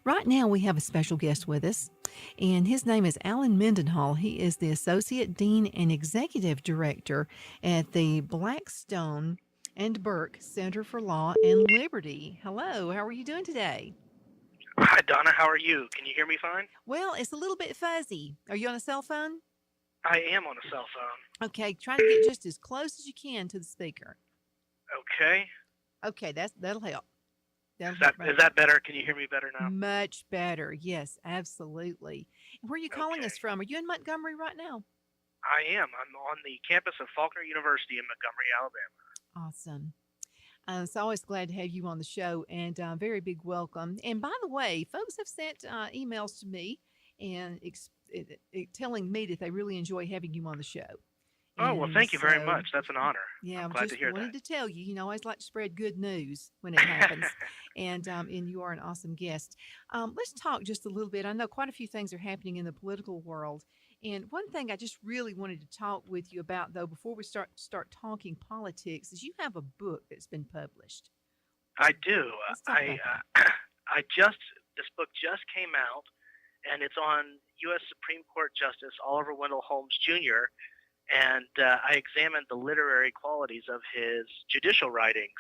Right now, we have a special guest with us, and his name is Alan Mendenhall. He is the Associate Dean and Executive Director at the Blackstone and Burke Center for Law and Liberty. Hello, how are you doing today? Hi, Donna. How are you? Can you hear me fine? Well, it's a little bit fuzzy. Are you on a cell phone? I am on a cell phone. Okay, try to get just as close as you can to the speaker. Okay. Okay, that'll help. That'll Is help that right is there. that better? Can you hear me better now? Much better. Yes, absolutely. Where are you calling Okay. us from? Are you in Montgomery right now? I am. I'm on the campus of Faulkner University in Montgomery, Alabama. Awesome. So always glad to have you on the show and very big welcome. And by the way, folks have sent emails to me and telling me that they really enjoy having you on the show. Oh, well, And thank you very so, much. That's an honor. yeah, I'm I glad to just hear wanted that. to tell you, I always like to spread good news when it happens. And you are an awesome guest. Let's talk just a little bit. I know quite a few things are happening in the political world. And one thing I just really wanted to talk with you about, though, before we start talking politics, is you have a book that's been published. I do. Let's talk I about that. I just this book just came out, and it's on U.S. Supreme Court Justice Oliver Wendell Holmes Jr. And I examined the literary qualities of his judicial writings.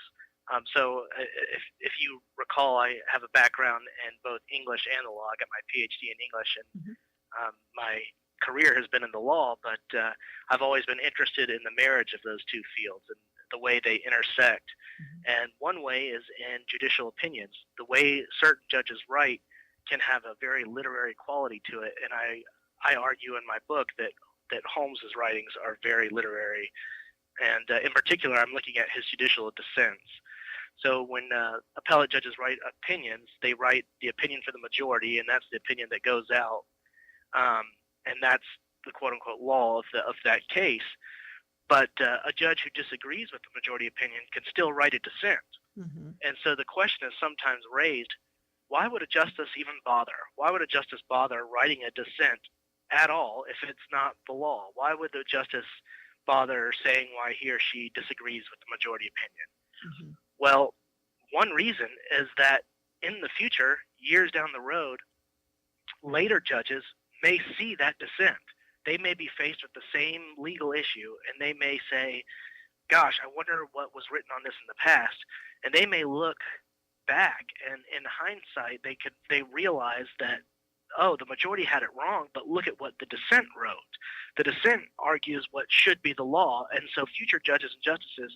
If you recall, I have a background in both English and the law. I got my PhD in English, and Hmm. my career has been in the law, but I've always been interested in the marriage of those two fields and the way they intersect. Hmm. And one way is in judicial opinions. The way certain judges write can have a very literary quality to it, and I argue in my book that Holmes's writings are very literary, and in particular, I'm looking at his judicial dissents. So when appellate judges write opinions, they write the opinion for the majority, and that's the opinion that goes out, um, and that's the quote-unquote law of that case. But a judge who disagrees with the majority opinion can still write a dissent. Hmm. And so the question is sometimes raised, why would a justice even bother? Why would a justice bother writing a dissent at all if it's not the law? Why would the justice bother saying why he or she disagrees with the majority opinion? Hmm. Well, one reason is that in the future, years down the road, later judges may see that dissent. They may be faced with the same legal issue, and they may say, gosh, I wonder what was written on this in the past. And they may look back, and in hindsight, they realize that, oh, the majority had it wrong, but look at what the dissent wrote. The dissent argues what should be the law, and so future judges and justices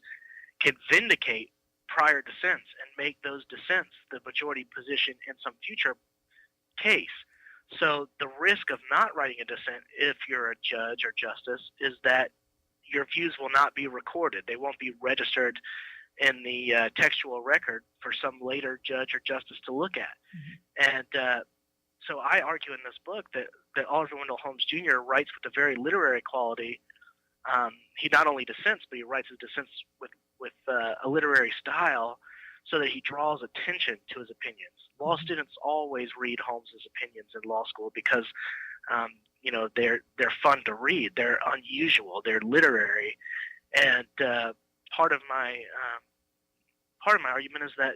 can vindicate prior dissents and make those dissents the majority position in some future case. So the risk of not writing a dissent, if you're a judge or justice, is that your views will not be recorded. They won't be registered in the textual record for some later judge or justice to look at. Hmm. And so I argue in this book that Oliver Wendell Holmes Jr. writes with a very literary quality. He not only dissents, but he writes his dissents with a literary style so that he draws attention to his opinions. Law students always read Holmes's opinions in law school because they're fun to read. They're unusual. They're literary, and part of my argument is that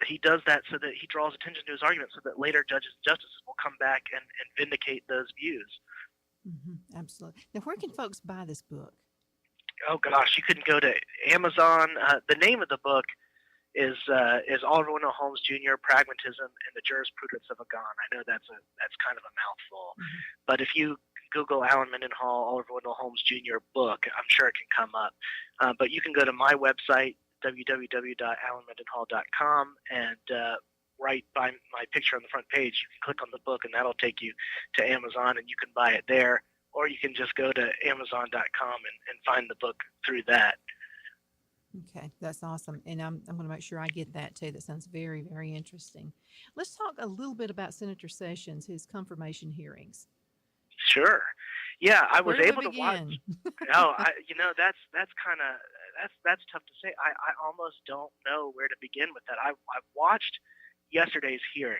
he does that so that he draws attention to his argument so that later judges and justices will come back and vindicate those views. Hmm. Absolutely. Now, where can folks buy this book? Oh gosh, you can go to Amazon. The name of the book is Oliver Wendell Holmes Jr. Pragmatism and the Jurisprudence of a Gun. I know that's kind of a mouthful, Hmm. but if you Google Alan Mendenhall Oliver Wendell Holmes Jr. book, I'm sure it can come up. But you can go to my website www.alanmendenhall.com and right by my picture on the front page, you can click on the book and that'll take you to Amazon and you can buy it there. Or you can just go to Amazon.com and find the book through that. Okay, that's awesome. And I'm going to make sure I get that too. That sounds very, very interesting. Let's talk a little bit about Senator Sessions, his confirmation hearings. Sure. Yeah, I was Where do we able to watch. begin? Oh, that's kind of that's tough to say. I almost don't know where to begin with that. I watched yesterday's hearings.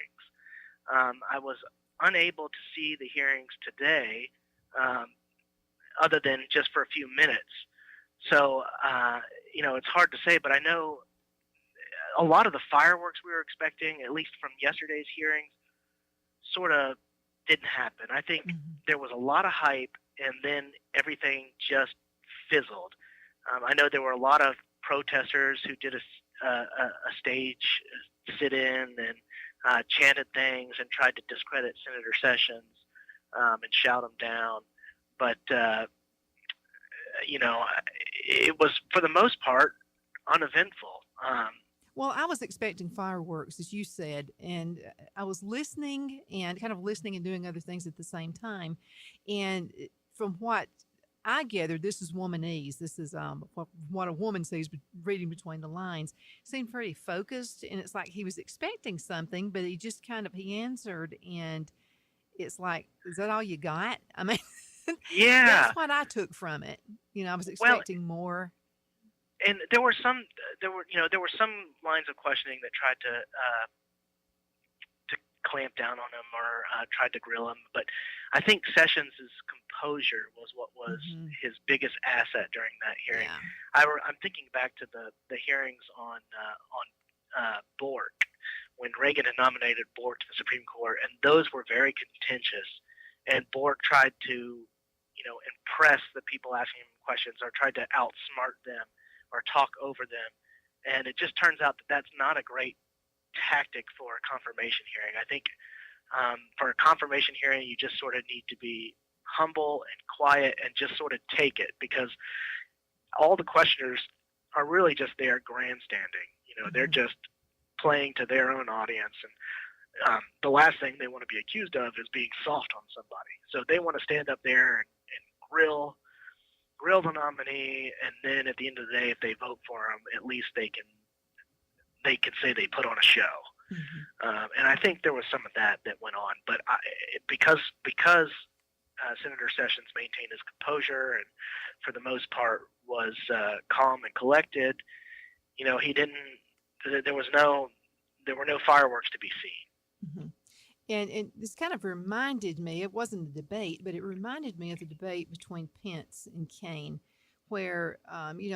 I was unable to see the hearings today, other than just for a few minutes. So it's hard to say, but I know a lot of the fireworks we were expecting, at least from yesterday's hearings, sort of didn't happen. I think Hmm. there was a lot of hype, and then everything just fizzled. I know there were a lot of protesters who did a stage sit-in and chanted things and tried to discredit Senator Sessions and shout him down. But you know, it was for the most part uneventful. Well, I was expecting fireworks, as you said, and I was listening and kind of listening and doing other things at the same time. And from what I gathered, this is womanese. This is what a woman sees, reading between the lines. Seemed pretty focused, and it's like he was expecting something, but he just kind of he answered, and it's like, is that all you got? I mean, that's Yeah, what I took from it. I was well, expecting more. and there were some lines of questioning that tried to clamp down on him or tried to grill him. But I think Sessions' composure was what was Hmm. his biggest asset during that hearing. Yeah. I'm thinking back to the hearings on Bork when Reagan had nominated Bork to the Supreme Court, and those were very contentious. And Bork tried to, impress the people asking him questions or tried to outsmart them or talk over them. And it just turns out that that's not a great tactic for a confirmation hearing. I think for a confirmation hearing, you just sort of need to be humble and quiet and just sort of take it, because all the questioners are really just there grandstanding. They're Hmm. just playing to their own audience, and the last thing they want to be accused of is being soft on somebody. So they want to stand up there and grill the nominee, and then at the end of the day, if they vote for him, at least they can say they put on a show. Hmm. And I think there was some of that went on, but because Senator Sessions maintained his composure and for the most part was calm and collected, he didn't. There were no fireworks to be seen. Hmm. And this kind of reminded me, it wasn't a debate, but it reminded me of the debate between Pence and Kane, where,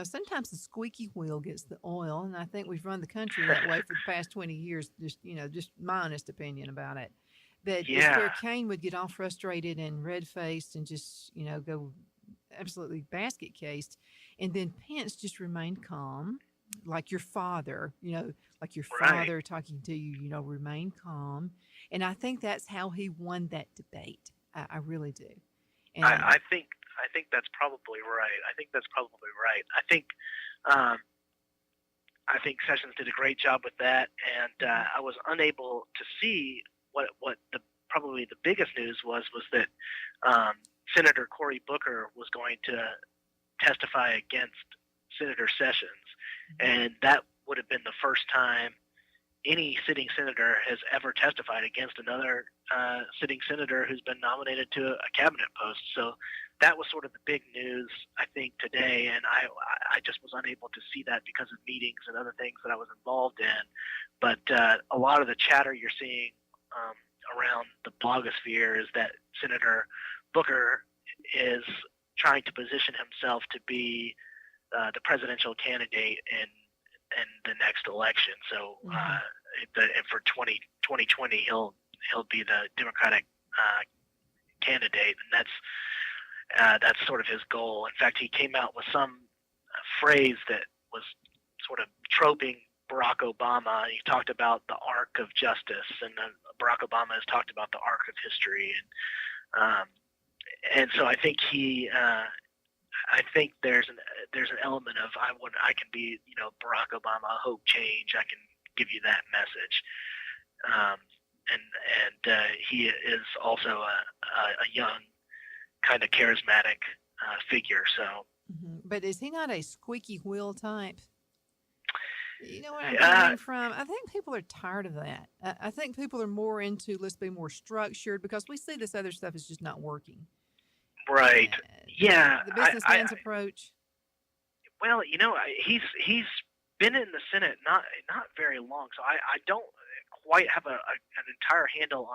sometimes the squeaky wheel gets the oil. And I think we've run the country that way for the past 20 years, just my honest opinion about it. But it's Yeah, where Kane would get all frustrated and red faced and just, go absolutely basket cased. And then Pence just remained calm, like your father, like your right. father talking to you, remain calm. And I think that's how he won that debate. I really do. And I think that's probably right. I think that's probably right. Um, I think Sessions did a great job with that, and I was unable to see what the probably the biggest news was that um, Senator Cory Booker was going to testify against Senator Sessions, and that would have been the first time any sitting senator has ever testified against another sitting senator who's been nominated to a cabinet post. So that was sort of the big news, I think, today, and I just was unable to see that because of meetings and other things that I was involved in. But a lot of the chatter you're seeing around the blogosphere is that Senator Booker is trying to position himself to be the presidential candidate in the next election. So mm-hmm. and for 2020, he'll be the Democratic candidate, and that's sort of his goal. In fact, he came out with some phrase that was sort of troping Barack Obama. He talked about the arc of justice, and Barack Obama has talked about the arc of history, and so I think I think there's an element of I can be Barack Obama, hope change. I can give you that message, um, and he is also a young kind of charismatic figure. So Mm-hmm. But is he not a squeaky wheel type? You know where I'm uh, coming from? I think people are tired of that. I think people are more into let's be more structured because we see this other stuff is just not working. right, yeah, The businessman's approach. well, he's been in the Senate not very long, so I don't quite have an entire handle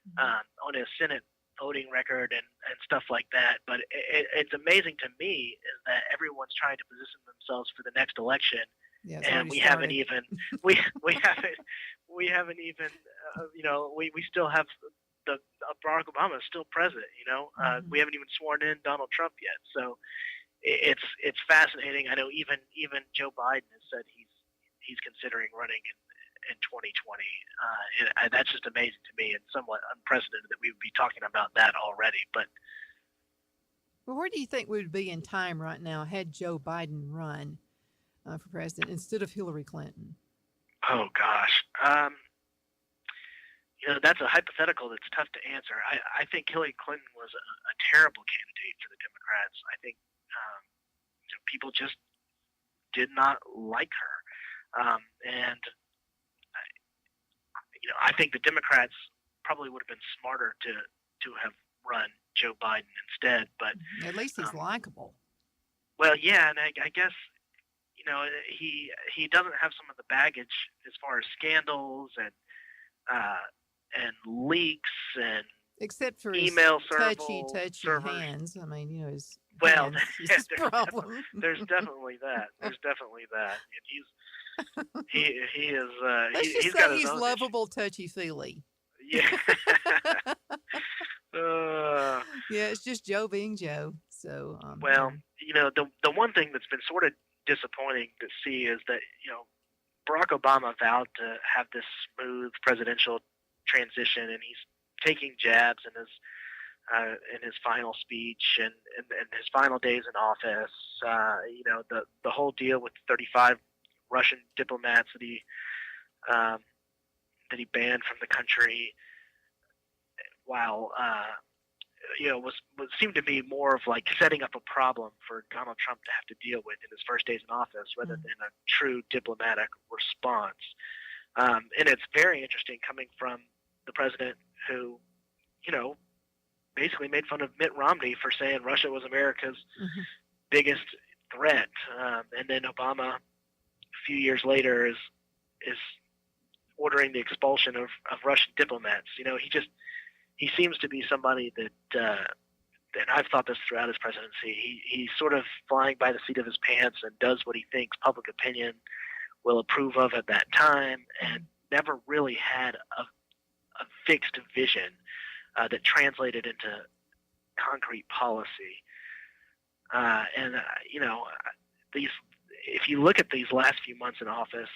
Mm-hmm. on his Senate voting record and stuff like that. But it's amazing to me is that everyone's trying to position themselves for the next election, Yeah, it's and already started. we we haven't we haven't even, we still have the Barack Obama is still president. We Hmm. haven't even sworn in Donald Trump yet. So it's fascinating. I know even Joe Biden has said he's considering running in 2020. And that's just amazing to me and somewhat unprecedented that we would be talking about that already. But Well, where do you think we would be in time right now had Joe Biden run for president instead of Hillary Clinton? oh gosh, that's a hypothetical that's tough to answer. I think Hillary Clinton was a terrible candidate for the Democrats. I think people just did not like her, and I think the Democrats probably would have been smarter to have run Joe Biden instead. But At least he's um, likable. well, yeah, and I guess he doesn't have some of the baggage as far as scandals uh, and leaks and Except for his email touchy servers. hands. I mean, his Well, hands is his there's problem. there's definitely that. There's definitely that, and he is Let's just he's got say his he's own issues. lovable, touchy feely. Yeah. uh, Yeah, it's just Joe being Joe. So, well, the one thing that's been sort of disappointing to see is that Barack Obama vowed to have this smooth presidential transition, and he's taking jabs in his final speech and his final days in office. The whole deal with 35 Russian diplomats um, that he banned from the country, while was seemed to be more of like setting up a problem for Donald Trump to have to deal with in his first days in office, rather than a true diplomatic response. And it's very interesting coming from the president who, basically made fun of Mitt Romney for saying Russia was America's mm-hmm. biggest threat, and then Obama, a few years later, is ordering the expulsion of Russian diplomats. He seems to be somebody that, and I've thought this throughout his presidency, he's sort of flying by the seat of his pants and does what he thinks public opinion will approve of at that time, and never really had a fixed vision that translated into concrete policy. And these, if you look at these last few months in office,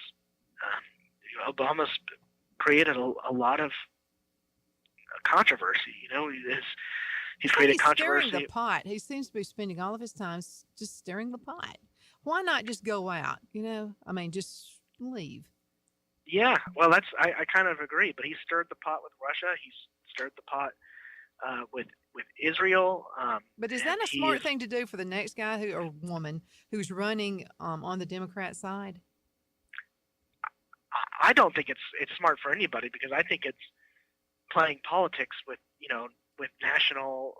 Obama's created a lot of controversy. He's It's like created he's stirring the controversy. pot. He seems to be spending all of his time just stirring the pot. Why not just go out? I mean, just leave. Yeah, well, I kind of agree. But he stirred the pot with Russia. He's stirred the pot with Israel. But is And that a he's smart thing to do for the next guy or woman who's running on the Democrat side? I don't think it's smart for anybody, because I think it's playing politics with with national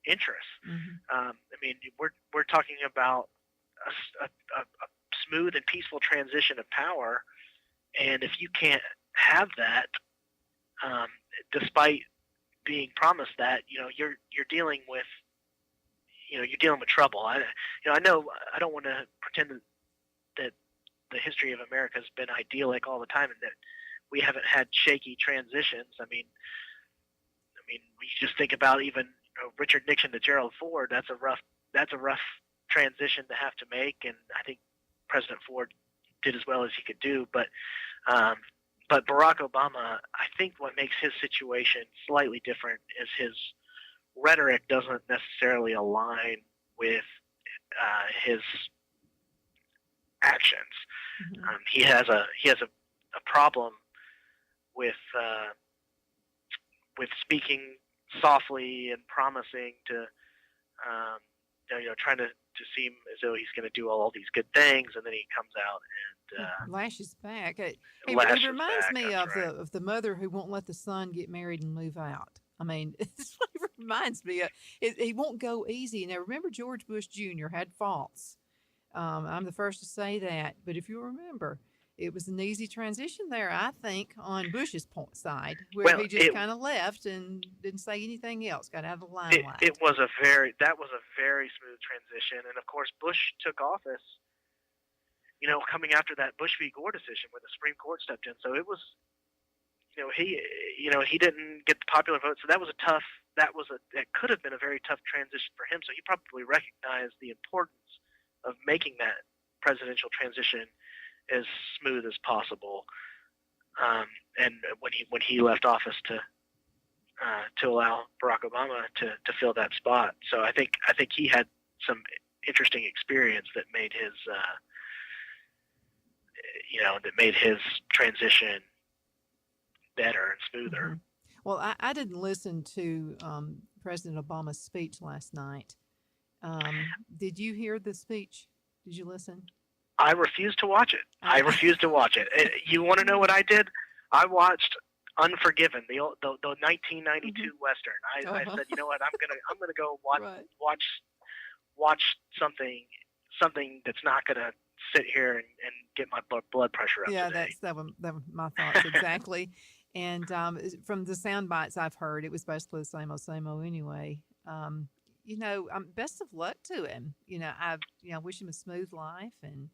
interests. Mm-hmm. I mean, we're talking about a smooth and peaceful transition of power, and if you can't have that, despite being promised that, you're dealing with trouble. I know I don't want to pretend that the history of America has been idyllic all the time, and that we haven't had shaky transitions. I mean, we just think about even Richard Nixon to Gerald Ford. That's a rough transition to have to make, and I think President Ford did as well as he could do. But Barack Obama, I think what makes his situation slightly different is his rhetoric doesn't necessarily align with his actions. Mm-hmm. He has a problem with speaking softly and promising to, trying to seem as though he's going to do all these good things, and then he comes out and Lashes back. He lashes reminds back. me That's of right. the mother who won't let the son get married and move out. I mean, it's what it reminds me of. He won't go easy. Now, remember, George Bush Jr. had faults. I'm the first to say that. But if you remember, it was an easy transition there, I think, on Bush's side, where Well, he just kind of left and didn't say anything else, got out of the limelight. it was a very smooth transition, and of course Bush took office, coming after that Bush v. Gore decision where the Supreme Court stepped in. So it was he didn't get the popular vote, so that could have been a very tough transition for him. So he probably recognized the importance of making that presidential transition as smooth as possible. And when he left office to allow Barack Obama to fill that spot, so I think he had some interesting experience that made his transition better and smoother. Mm-hmm. Well, I didn't listen to President Obama's speech last night. Did you hear the speech? Did you listen? I refused to watch it. I refused to watch it. You want to know what I did? I watched Unforgiven, the 1992 Mm-hmm. Western. I said, you know what? I'm gonna go Right. watch something that's not gonna sit here and get my blood pressure up Yeah, today. that was my thoughts exactly. And from the sound bites I've heard, it was basically the same old anyway. Best of luck to him. I wish him a smooth life, and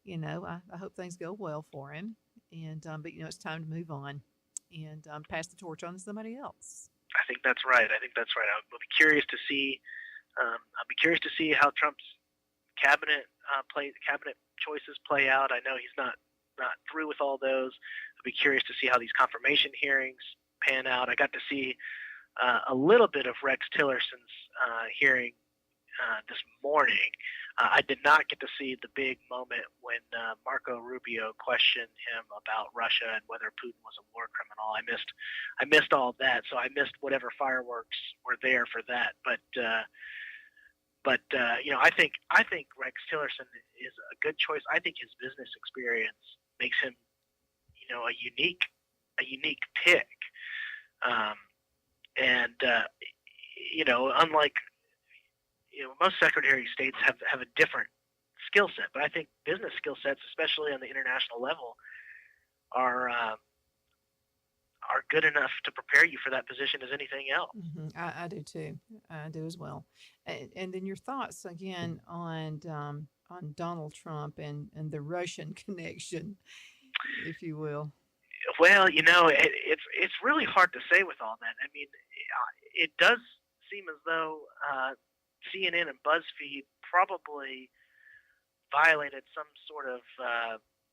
I hope things go well for him. And but it's time to move on and pass the torch on to somebody else. I think that's right. I'll be curious to see. I'll be curious to see how Trump's cabinet choices play out. I know he's not through with all those. I'll be curious to see how these confirmation hearings pan out. I got to see a little bit of Rex Tillerson's hearing this morning. I did not get to see the big moment when Marco Rubio questioned him about Russia and whether Putin was a war criminal. I missed all of that, so I missed whatever fireworks were there for that. But I think Rex Tillerson is a good choice. I think his business experience makes him, a unique pick. Unlike most Secretary of States have a different skill set, but I think business skill sets, especially on the international level, are good enough to prepare you for that position as anything else. Mm-hmm. I do too. I do as well. And then your thoughts again on Donald Trump and the Russian connection, if you will. Well, it's really hard to say with all that. I mean, it does seem as though CNN and BuzzFeed probably violated some sort of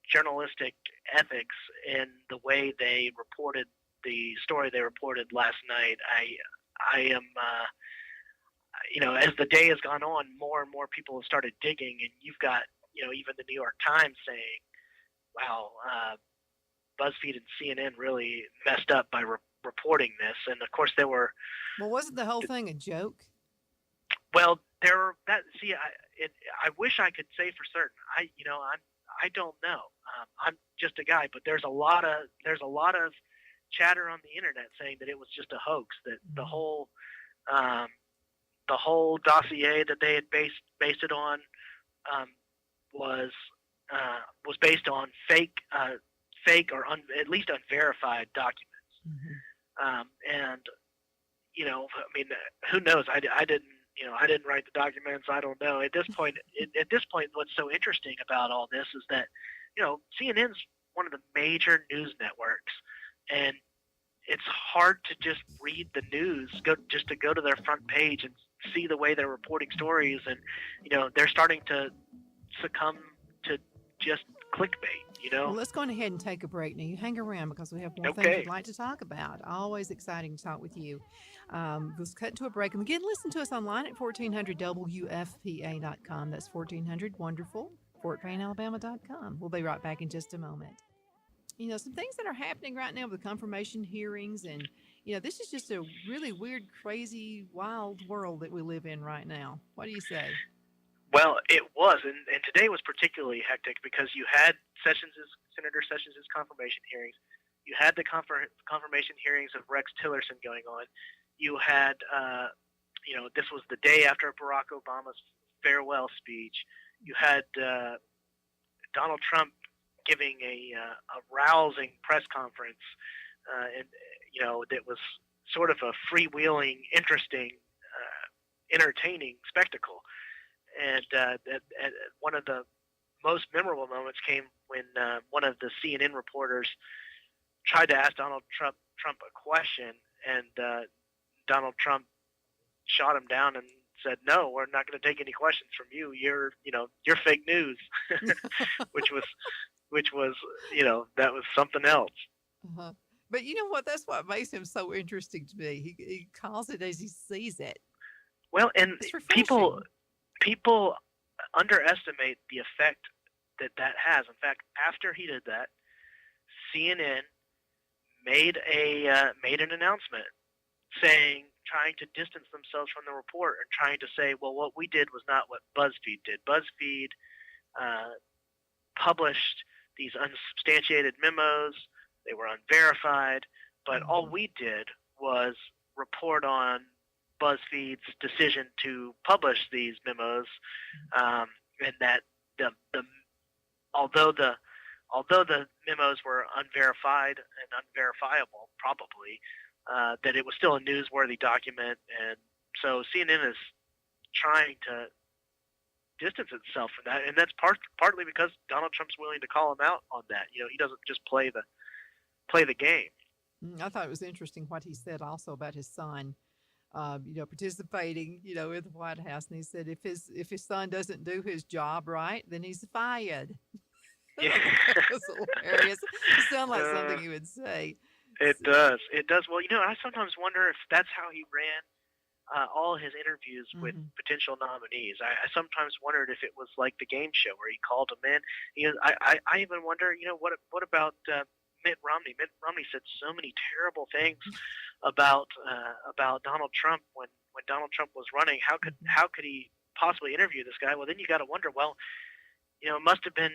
journalistic ethics in the way they reported the story they reported last night. I am, as the day has gone on, more and more people have started digging, and you've got, even the New York Times saying, wow, BuzzFeed and CNN really messed up by reporting this. And of course, there were. Well, wasn't the whole thing a joke? Well, I wish I could say for certain. I don't know. I'm just a guy, but there's a lot of chatter on the internet saying that it was just a hoax. That the whole dossier that they had based it on was based on fake or at least unverified documents. Mm-hmm. And who knows? I didn't write the documents. I don't know. At this point, what's so interesting about all this is that, CNN's one of the major news networks, and it's hard to just read the news, go to their front page and see the way they're reporting stories, and they're starting to succumb to just clickbait. Well, let's go ahead and take a break. Now, you hang around because we have more things we'd like to talk about. Always exciting to talk with you. Let's cut to a break. And again, listen to us online at 1400WFPA.com. That's 1400 Wonderful, FortPayneAlabama.com. We'll be right back in just a moment. Some things that are happening right now with the confirmation hearings. And, this is just a really weird, crazy, wild world that we live in right now. What do you say? Well, it was, and today was particularly hectic because you had Senator Sessions' confirmation hearings. You had the confirmation hearings of Rex Tillerson going on. You had, this was the day after Barack Obama's farewell speech. You had Donald Trump giving a rousing press conference, that was sort of a freewheeling, interesting, entertaining spectacle. And one of the most memorable moments came when one of the CNN reporters tried to ask Donald Trump a question, and Donald Trump shot him down and said, "No, we're not going to take any questions from you. You're fake news," which was that was something else. Uh-huh. But you know what? That's what makes him so interesting to me. He calls it as he sees it. Well, and It's people refreshing. people underestimate the effect that has. In fact, after he did that, CNN made an announcement saying, trying to distance themselves from the report and trying to say, well, what we did was not what BuzzFeed did. BuzzFeed uh, published these unsubstantiated memos. They were unverified, but all Hmm. we did was report on BuzzFeed's decision to publish these memos, and that the although the although the memos were unverified and unverifiable, probably, that it was still a newsworthy document, and so CNN is trying to distance itself from that, and that's partly because Donald Trump's willing to call him out on that. He doesn't just play the game. I thought it was interesting what he said also about his son, participating, in the White House, and he said if his son doesn't do his job right, then he's fired. Yeah. I thought that was hilarious. It sounded like something uh, he would say. it does. It does. Well, I sometimes wonder if that's how he ran all his interviews with Mm-hmm. potential nominees. I sometimes wondered if it was like the game show where he called them in. I even wonder, what about Mitt Romney? Mitt Romney said so many terrible things about Donald Trump when Donald Trump was running. Mm-hmm. How could he possibly interview this guy? Well, then you got to wonder. Well, it must have been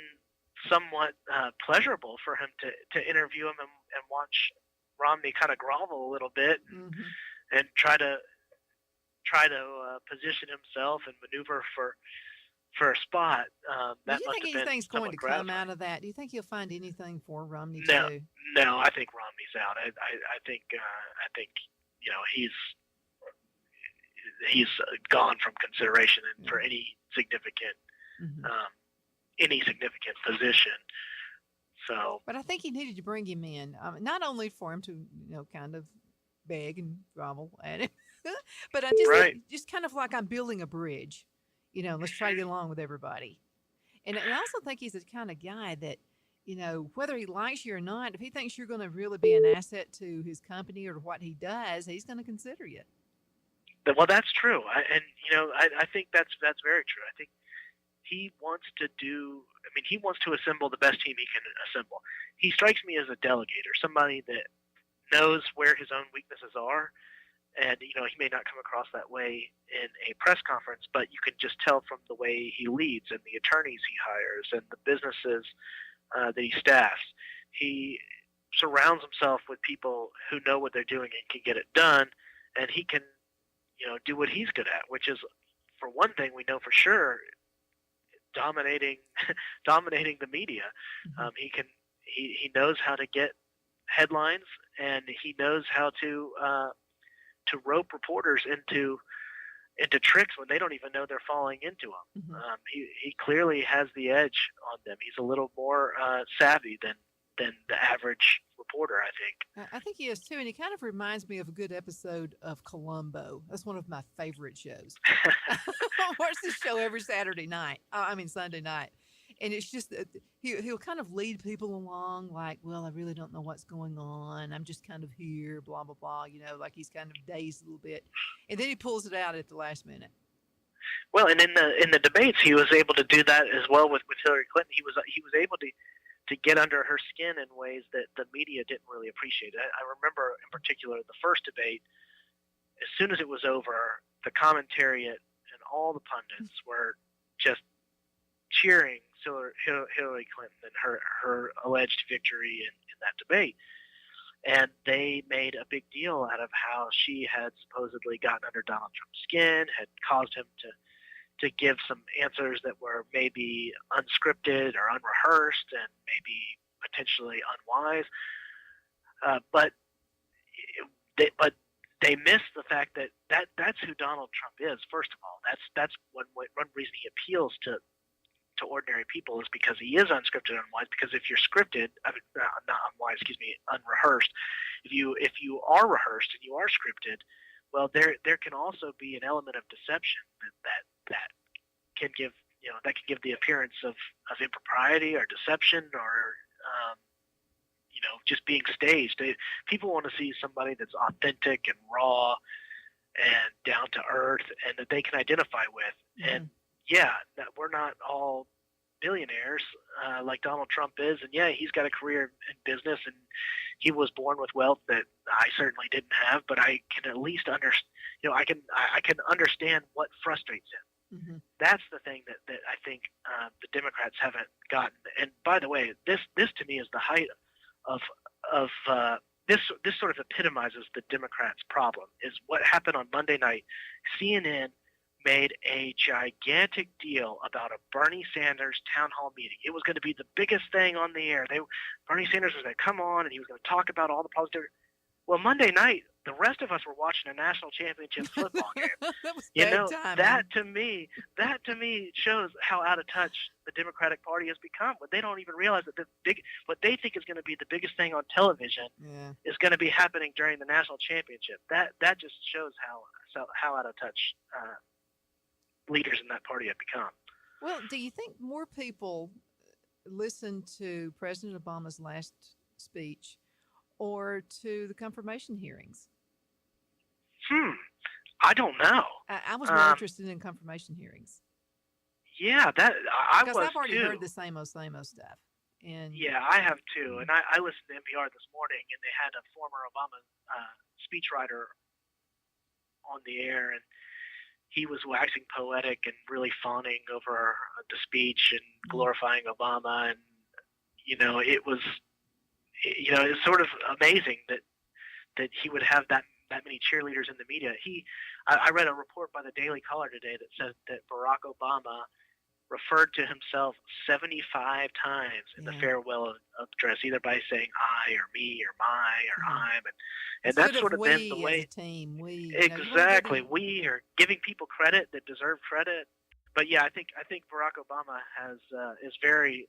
somewhat pleasurable for him to interview him and watch Romney kind of grovel a little bit Mm-hmm. and try to position himself and maneuver for a spot. Do That you must think have been anything's going somewhat to come gratifying. out of that? Do you think he'll find anything for Romney to No, do? no, I think Romney's out. I think he's gone from consideration Yeah. for Mm-hmm. um, any significant position. So But I think he needed to bring him in, not only for him to, kind of beg and grovel at him, but I just right. think, just kind of like I'm building a bridge. Let's try to get Hmm. along with everybody. And I also think he's the kind of guy that, whether he likes you or not, if he thinks you're going to really be an asset to his company or to what he does, he's going to consider you. Well, that's true, I think that's very true. I think he wants to do. I mean, he wants to assemble the best team he can assemble. He strikes me as a delegator, somebody that knows where his own weaknesses are, and he may not come across that way in a press conference, but you can just tell from the way he leads and the attorneys he hires and the businesses that he staffs. He surrounds himself with people who know what they're doing and can get it done, and he can do what he's good at, which is, for one thing, we know for sure, dominating dominating the media. Mm-hmm. He knows how to get headlines, and he knows how to rope reporters into tricks when they don't even know they're falling into them. Mm-hmm. He clearly has the edge on them. He's a little more savvy than the average reporter, I I think he is too, and he kind of reminds me of a good episode of Columbo. That's one of my favorite shows. I watch this show every Saturday night. I mean Sunday night, and it's just he'll kind of lead people along, like, well, I really don't know what's going on. I'm just kind of here, blah blah blah. Like he's kind of dazed a little bit, and then he pulls it out at the last minute. Well, and in the debates, he was able to do that as well with Hillary Clinton. He was able to get under her skin in ways that the media didn't really appreciate. I remember in particular the first debate. As soon as it was over, the commentariat and all the pundits were just cheering Hillary Clinton and her alleged victory in that debate. And they made a big deal out of how she had supposedly gotten under Donald Trump's skin, had caused him to give some answers that were maybe unscripted or unrehearsed and maybe potentially unwise. But they missed the fact that that's who Donald Trump is. First of all, that's one reason he appeals to to ordinary people is because he is unscripted and unwise. Because if you're scripted, not unwise, excuse me, unrehearsed. If you are rehearsed and you are scripted, well, there can also be an element of deception that can give the appearance of impropriety or deception or just being staged. People want to see somebody that's authentic and raw and down to earth and that they can identify with. And yeah, that we're not all billionaires like Donald Trump is, and yeah, he's got a career in business and he was born with wealth that I certainly didn't have, but I can at least I can understand what frustrates him. That's the thing that I think the Democrats haven't gotten. And by the way, this to me is the height of this sort of epitomizes the Democrats' problem. Is what happened on Monday night. CNN made a gigantic deal about a Bernie Sanders town hall meeting. It was going to be the biggest thing on the air. Bernie Sanders was going to come on and he was going to talk about all the positive. Well, Monday night, the rest of us were watching a national championship football game. That was bad timing. That to me shows how out of touch the Democratic Party has become. But they don't even realize that what they think is going to be the biggest thing on television is going to be happening during the national championship. That just shows how out of touch leaders in that party have become. Well, do you think more people listen to President Obama's last speech or to the confirmation hearings? I don't know. I was more interested in confirmation hearings. Yeah, I was because I've already too. heard the same old stuff. And yeah, I have too. And I listened to NPR this morning, and they had a former Obama speechwriter on the air, and he was waxing poetic and really fawning over the speech and glorifying Obama, and it's sort of amazing that he would have that many cheerleaders in the media. I read a report by the Daily Caller today that said that Barack Obama referred to himself 75 times in the farewell address, either by saying I or me or my or I'm, and that's sort of been the way. As a team, exactly, we are giving people credit that deserve credit. But yeah, I think Barack Obama is very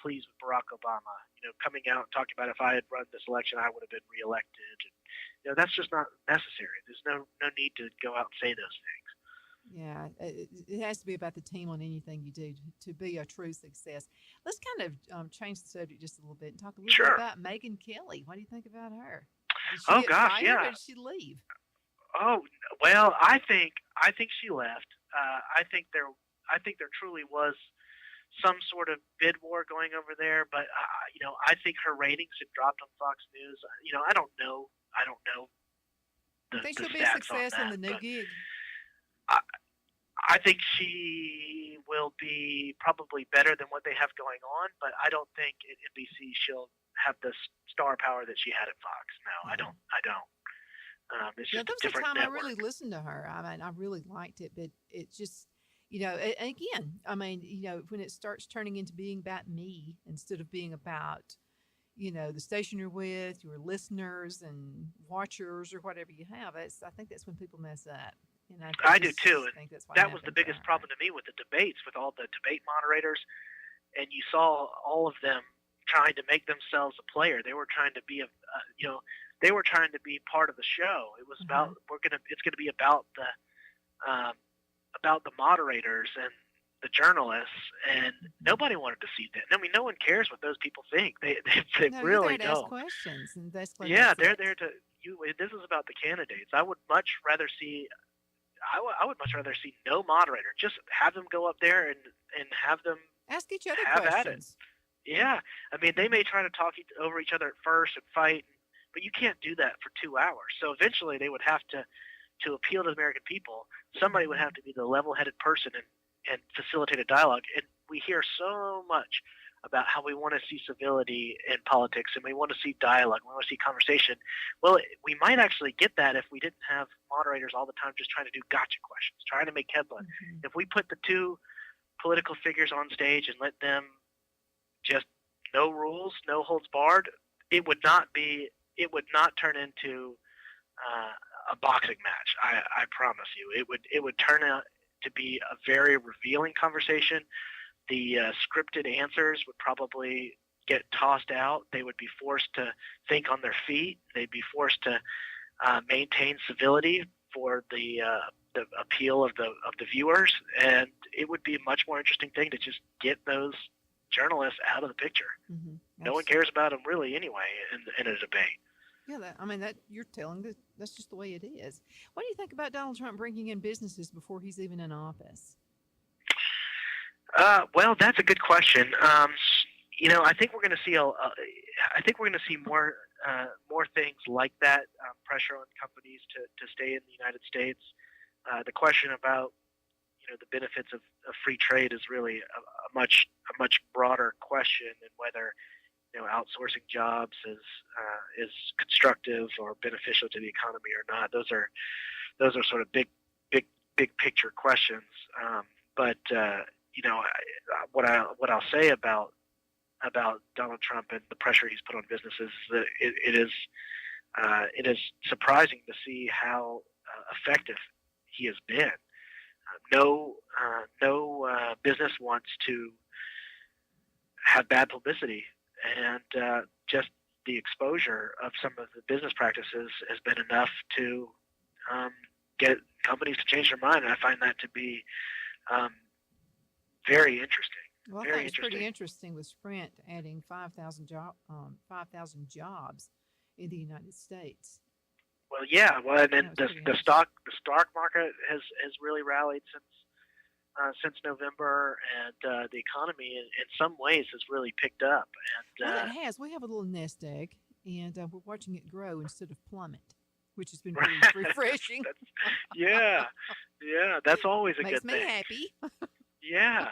pleased with Barack Obama. Coming out and talking about if I had run this election, I would have been reelected. And, that's just not necessary. There's no need to go out and say those things. Yeah, it has to be about the team on anything you do to be a true success. Let's kind of change the subject just a little bit and talk a little bit about Megyn Kelly. What do you think about her? Did she get fired or did she leave? Oh well, I think she left. I think there truly was some sort of bid war going over there, but I think her ratings have dropped on Fox News. I don't know. I think she'll be a success in the new gig. I think she will be probably better than what they have going on, but I don't think at NBC she'll have the star power that she had at Fox. No, I don't. It's just there was a different time network. I really listened to her. I mean, I really liked it, but it's just, again, I mean, when it starts turning into being about me instead of being about, the station you're with, your listeners and watchers or whatever you have, I think that's when people mess up. And I do too. And that was the biggest problem to me with the debates, with all the debate moderators. And you saw all of them trying to make themselves a player. They were trying to be they were trying to be part of the show. It was about it's going to be about the moderators and the journalists, and nobody wanted to see that. I mean, no one cares what those people think. They really don't. Ask questions, and that's what they're there to. This is about the candidates. I would much rather see no moderator. Just have them go up there and have them ask each other questions. At it. Yeah, I mean, they may try to talk over each other at first and fight, but you can't do that for 2 hours. So eventually, they would have to appeal to the American people. Somebody would have to be the level-headed person and facilitate a dialogue. And we hear so much about how we want to see civility in politics and we want to see dialogue, we want to see conversation. Well, we might actually get that if we didn't have moderators all the time just trying to do gotcha questions, trying to make headlines. If we put the two political figures on stage and let them just no rules, no holds barred, it would not turn into a boxing match. I promise you, it would turn out to be a very revealing conversation scripted answers would probably get tossed out. They would be forced to think on their feet. They'd be forced to maintain civility for the appeal of the viewers, and it would be a much more interesting thing to just get those journalists out of the picture. No one cares about them really anyway in a debate. Yeah, that you're telling that's just the way it is. What do you think about Donald Trump bringing in businesses before he's even in office? Well, that's a good question. I think we're going to see I think we're going to see more things like that, pressure on companies to stay in the United States. The question about the benefits of free trade is really a much broader question than whether outsourcing jobs is constructive or beneficial to the economy or not. Those are sort of big picture questions. But what I'll say about Donald Trump and the pressure he's put on businesses is that it is surprising to see how effective he has been. No business wants to have bad publicity, and just the exposure of some of the business practices has been enough to get companies to change their mind. And I find that to be very interesting. Well, I think it's pretty interesting with Sprint adding 5,000 jobs in the United States. Well, yeah. Well, and then the stock market has really rallied since November, and the economy in some ways has really picked up. And well, it has. We have a little nest egg, and we're watching it grow instead of plummet, which has been pretty refreshing. Yeah, that's always a good thing. Makes me happy. Yeah.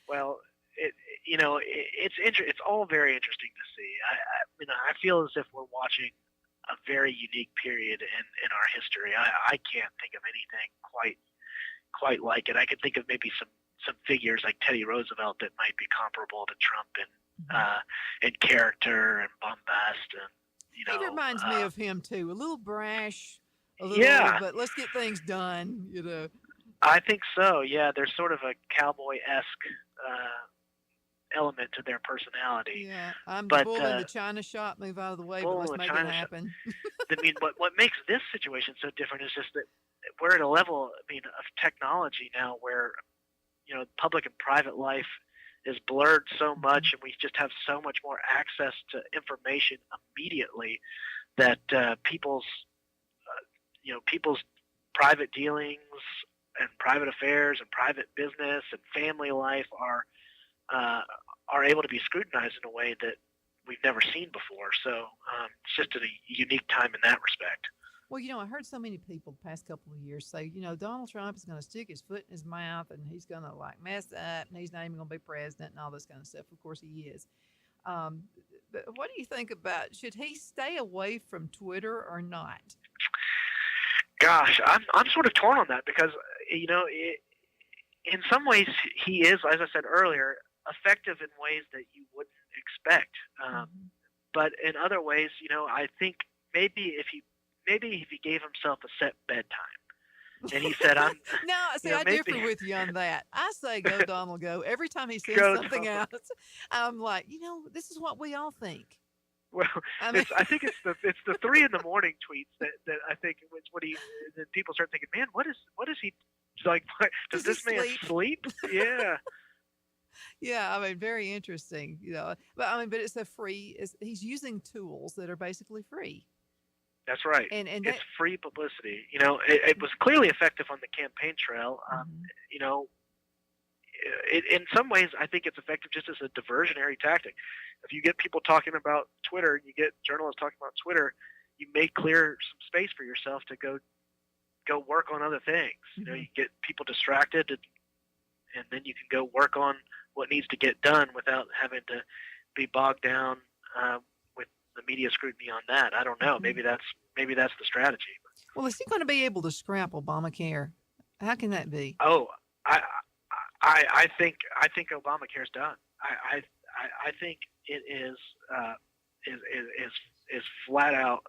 Well, it's all very interesting to see. I feel as if we're watching a very unique period in our history. I can't think of anything quite like it. I could think of maybe some figures like Teddy Roosevelt that might be comparable to Trump in character and bombast, and He reminds me of him too. A little brash, but let's get things done. I think so. Yeah, there's sort of a cowboy-esque element to their personality. Yeah, I'm the bull in the china shop. Move out of the way, but let's make it happen. I mean, what makes this situation so different is just that we're at a level, of technology now where, public and private life is blurred so much, and we just have so much more access to information immediately that people's private dealings and private affairs and private business and family life are able to be scrutinized in a way that we've never seen before. So it's just a unique time in that respect. Well, I heard so many people the past couple of years say, Donald Trump is going to stick his foot in his mouth and he's going to mess up and he's not even going to be president and all this kind of stuff. Of course he is. But what do you think about, should he stay away from Twitter or not? Gosh, I'm sort of torn on that because, in some ways he is, as I said earlier, effective in ways that you wouldn't expect. But in other ways, I think maybe if he gave himself a set bedtime and he said, "I'm." No, see, I differ with you on that. I say, "Go, Donald, go." Every time he says something else, I'm like, this is what we all think. Well, I think it's the 3 a.m. tweets that I think it's what then people start thinking, man, what is he like? Does this man sleep? Yeah. Yeah, very interesting, but it's he's using tools that are basically free. That's right. And it's free publicity. It was clearly effective on the campaign trail. In some ways, I think it's effective just as a diversionary tactic. If you get people talking about Twitter, and you get journalists talking about Twitter, you make clear some space for yourself to go work on other things. You get people distracted, and then you can go work on what needs to get done without having to be bogged down with the media scrutiny on that. I don't know. Maybe that's the strategy. Well, is he going to be able to scrap Obamacare? How can that be? Oh, I think Obamacare's done. I think it is flat out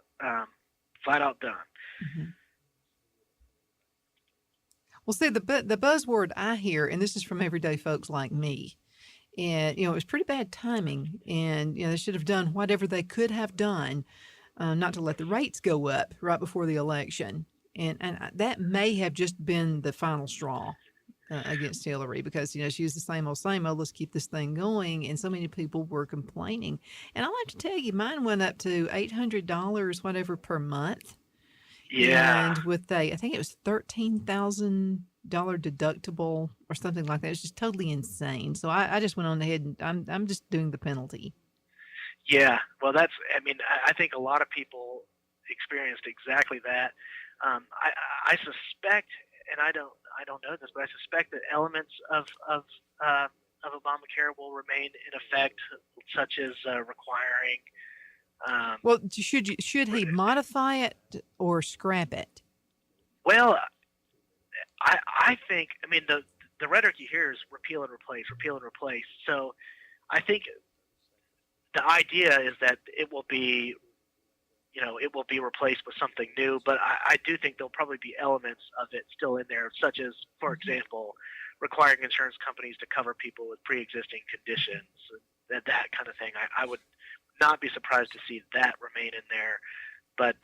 done. Well, see, the buzzword I hear, and this is from everyday folks like me, and it was pretty bad timing, and they should have done whatever they could have done, not to let the rates go up right before the election, and that may have just been the final straw. Against Hillary, because she was the same old same old. Let's keep this thing going, and so many people were complaining. And I'll have to tell you, mine went up to $800 whatever per month, Yeah. and with I think it was $13,000 deductible or something like that. It's just totally insane. So I just went on ahead and I'm just doing the penalty. Yeah. Well, I mean, I think a lot of people experienced exactly that. I suspect, and I don't know this, but I suspect that elements of Obamacare will remain in effect, such as requiring. Well, should he modify it or scrap it? Well, I think, I mean, the rhetoric you hear is repeal and replace, repeal and replace. So I think the idea is that it will be replaced with something new, but I do think there'll probably be elements of it still in there, such as, for example, requiring insurance companies to cover people with pre-existing conditions, that kind of thing. I would not be surprised to see that remain in there, but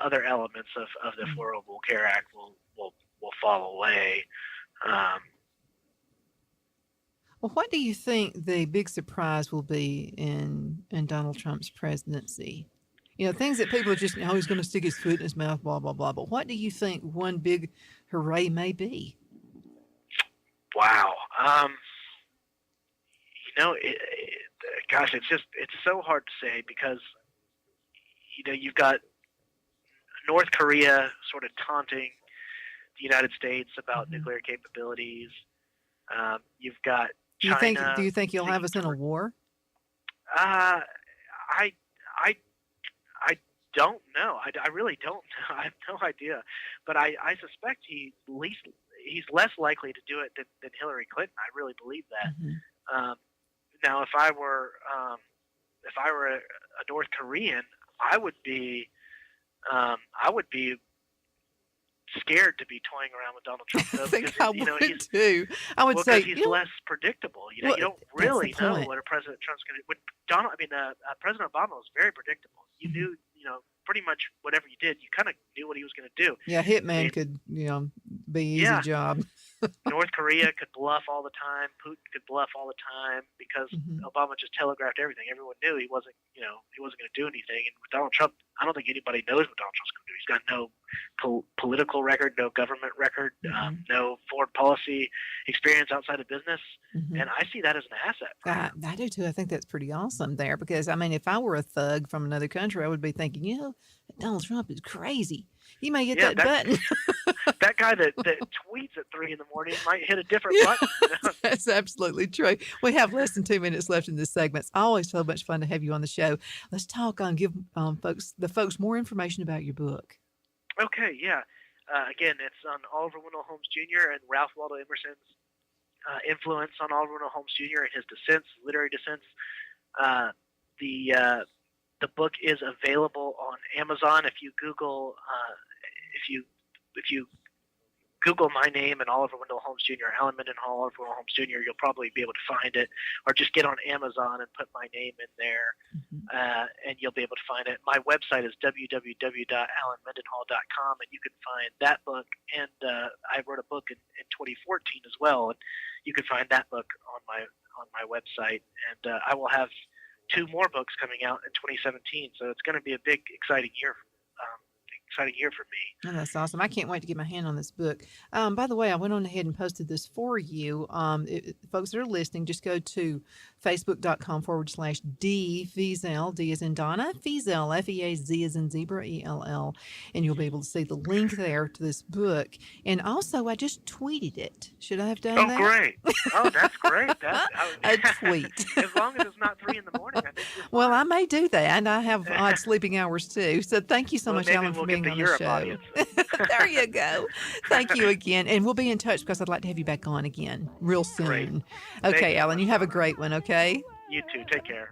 other elements of the Affordable Care Act will fall away. Well, what do you think the big surprise will be in Donald Trump's presidency? Things that people are just, he's going to stick his foot in his mouth, blah, blah, blah. But what do you think one big hooray may be? Wow. Gosh, it's so hard to say because, you've got North Korea sort of taunting the United States about nuclear capabilities. You've got China. Do you think you'll have us in a war? I don't know. I really don't know. I have no idea. But I suspect he's less likely to do it than Hillary Clinton. I really believe that. Mm-hmm. Now, if I were a North Korean, I would be scared to be toying around with Donald Trump. Though, I think because, I would too. I would say he's less predictable. You don't really know what a President Trump's going to do. President Obama was very predictable. You knew, pretty much whatever you did, you kind of knew what he was going to do. Yeah, hitman could, be easy job. North Korea could bluff all the time. Putin could bluff all the time because Obama just telegraphed everything. Everyone knew he wasn't going to do anything. And with Donald Trump, I don't think anybody knows what Donald Trump's going to do. He's got no political record, no government record, no foreign policy experience outside of business. And I see that as an asset. I do too. I think that's pretty awesome there because, I mean, if I were a thug from another country, I would be thinking, Donald Trump is crazy. He may hit that button. That guy that tweets at 3 a.m. might hit a different button. That's absolutely true. We have less than 2 minutes left in this segment. It's always so much fun to have you on the show. Let's talk on give the folks more information about your book. Okay, yeah. Again, it's on Oliver Wendell Holmes Jr. and Ralph Waldo Emerson's influence on Oliver Wendell Holmes Jr. and his dissents, literary dissents. The book is available on Amazon. If you Google Google my name and Oliver Wendell Holmes Jr., Alan Mendenhall, Oliver Wendell Holmes Jr., you'll probably be able to find it, or just get on Amazon and put my name in there, and you'll be able to find it. My website is www.alanmendenhall.com, and you can find that book. And I wrote a book in 2014 as well, and you can find that book on my website. And I will have 2 more books coming out in 2017, so it's going to be a big, exciting year for me. Oh, that's awesome. I can't wait to get my hand on this book. By the way, I went on ahead and posted this for you. Folks that are listening, just go to facebook.com/D Fazell, D as in Donna, Fazell, F-E-A-Z as in zebra, E-L-L, and you'll be able to see the link there to this book. And also, I just tweeted it. Should I have done that? Oh, great. Oh, that's great. A tweet. As long as it's not 3 a.m, I think. Well, I may do that, and I have odd sleeping hours too. So thank you so much, Alan, for being on the show. There you go. Thank you again. And we'll be in touch because I'd like to have you back on again real soon. Great. Okay, Alan, you have a great one, okay? You too. Take care.